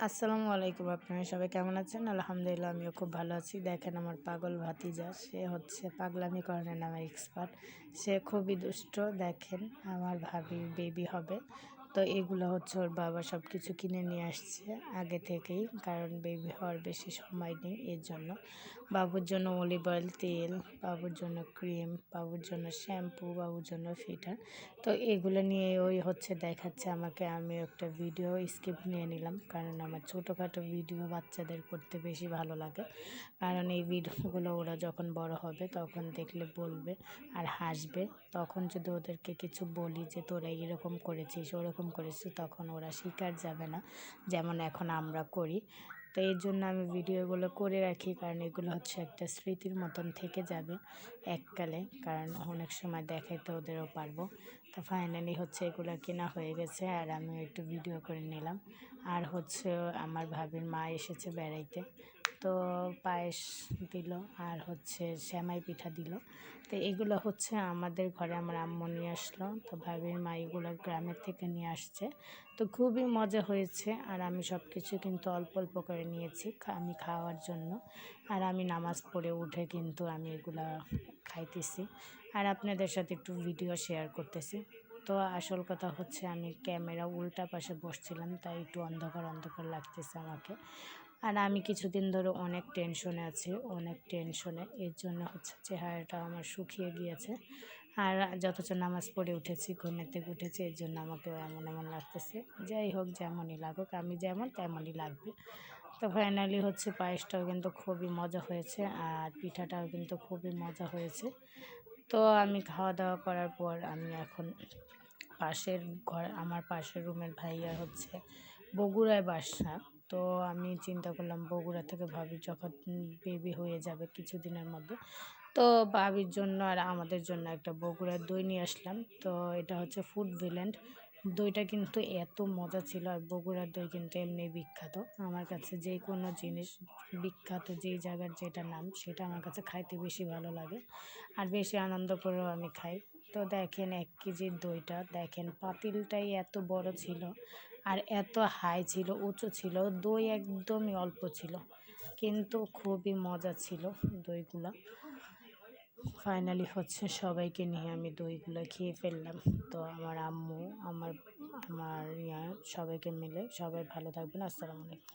আসসালামু আলাইকুম। আপনারা সবাই কেমন আছেন? আলহামদুলিল্লাহ আমিও খুব ভালো আছি। দেখেন আমার পাগল ভাতিজা, সে হচ্ছে পাগলামি করার নামে এক্সপার্ট। সে খুবই দুষ্ট। দেখেন আমার ভাবির বেবি হবে। তো এগুলো হচ্ছে ওর বাবা সব কিছু কিনে নিয়ে আসছে আগে থেকেই, কারণ বেবি হওয়ার বেশি সময় নেই এর জন্য। বাবুর জন্য অলিভ অয়েল, তেল, বাবুর জন্য ক্রিম, বাবুর জন্য শ্যাম্পু, বাবুর জন্য ফিটার। তো এগুলো নিয়ে ওই হচ্ছে দেখাচ্ছে আমাকে। আমি একটা ভিডিও স্ক্রিপ্ট নিয়ে নিলাম, কারণ আমার ছোটোখাটো ভিডিও বাচ্চাদের করতে বেশি ভালো লাগে। কারণ এই ভিডিওগুলো ওরা যখন বড় হবে তখন দেখলে বলবে আর হাসবে। তখন যদি ওদেরকে কিছু বলি যে তোরা এরকম করেছিস ওরকম করেছিস, তখন ওরা শিকার যাবে না যেমন এখন আমরা করি। তো এর জন্য আমি ভিডিওগুলো করে রাখি, কারণ এগুলো হচ্ছে একটা স্মৃতির মতন থেকে যাবে এককালে, কারণ অনেক সময় দেখাইতে ওদেরও পারবো। তো ফাইনালি হচ্ছে এগুলো কেনা হয়ে গেছে আর আমি একটু ভিডিও করে নিলাম। আর হচ্ছে আমার ভাবির মা এসেছে বেড়াইতে, তো পায়েস দিল আর হচ্ছে সেমাই পিঠা দিল। তো এগুলো হচ্ছে আমাদের ঘরে আমার আম্মু নিয়ে আসলো, তো ভাবির মা এগুলো গ্রামের থেকে নিয়ে আসছে। তো খুবই মজা হয়েছে। আর আমি সব কিছু কিন্তু অল্প অল্প করে নিয়েছি আমি খাওয়ার জন্য। আর আমি নামাজ পড়ে উঠে কিন্তু আমি এগুলা খাইতেছি আর আপনাদের সাথে একটু ভিডিও শেয়ার করতেছি। তো আসল কথা হচ্ছে আমি ক্যামেরা উল্টা পাশে বসছিলাম, তাই একটু অন্ধকার অন্ধকার লাগতেছে আমাকে। আর আমি কিছুদিন ধরে অনেক টেনশনে আছি, অনেক টেনশনে, এর জন্য হচ্ছে চেহারাটা আমার শুকিয়ে গিয়েছে। আর যথচ নামাজ পড়ে উঠেছি, ঘুমের থেকে উঠেছি, এর জন্য আমাকে এমন এমন লাগতেছে। যাই হোক, যেমনই লাগুক, আমি যেমন তেমনই লাগবে। তো ফাইনালি হচ্ছে পায়েসটাও কিন্তু খুবই মজা হয়েছে আর পিঠাটাও কিন্তু খুবই মজা হয়েছে। তো আমি খাওয়া দাওয়া করার পর আমি এখন পাশের ঘর, আমার পাশের রুমের ভাইয়া হচ্ছে বগুড়ায় বাসা। তো আমি চিন্তা করলাম বগুড়া থেকে ভাবি যখন বেবি হয়ে যাবে কিছুদিনের মধ্যে, তো ভাবির জন্য আর আমাদের জন্য একটা বগুড়ার দই নিয়ে আসলাম। তো এটা হচ্ছে ফুড ভিলেন্ট। দইটা কিন্তু এত মজা ছিল, আর বগুড়ার দই কিন্তু এমনি বিখ্যাত। আমার কাছে যে কোনো জিনিস বিখ্যাত, যেই জায়গার যেটা নাম সেটা আমার কাছে খাইতে বেশি ভালো লাগে আর বেশি আনন্দ করেও আমি খাই। তো দেখেন 1 কেজির দইটা, দেখেন পাতিলটাই এত বড় ছিল আর এত হাই ছিল, উঁচু ছিল। দই একদমই অল্প ছিল, কিন্তু খুবই মজা ছিল দইগুলা। ফাইনালি হচ্ছে সবাইকে নিয়ে আমি দইগুলো খেয়ে ফেললাম। তো আমার আম্মু, আমার আমার সবাইকে মিলে। সবাই ভালো থাকবেন। আসসালামু আলাইকুম।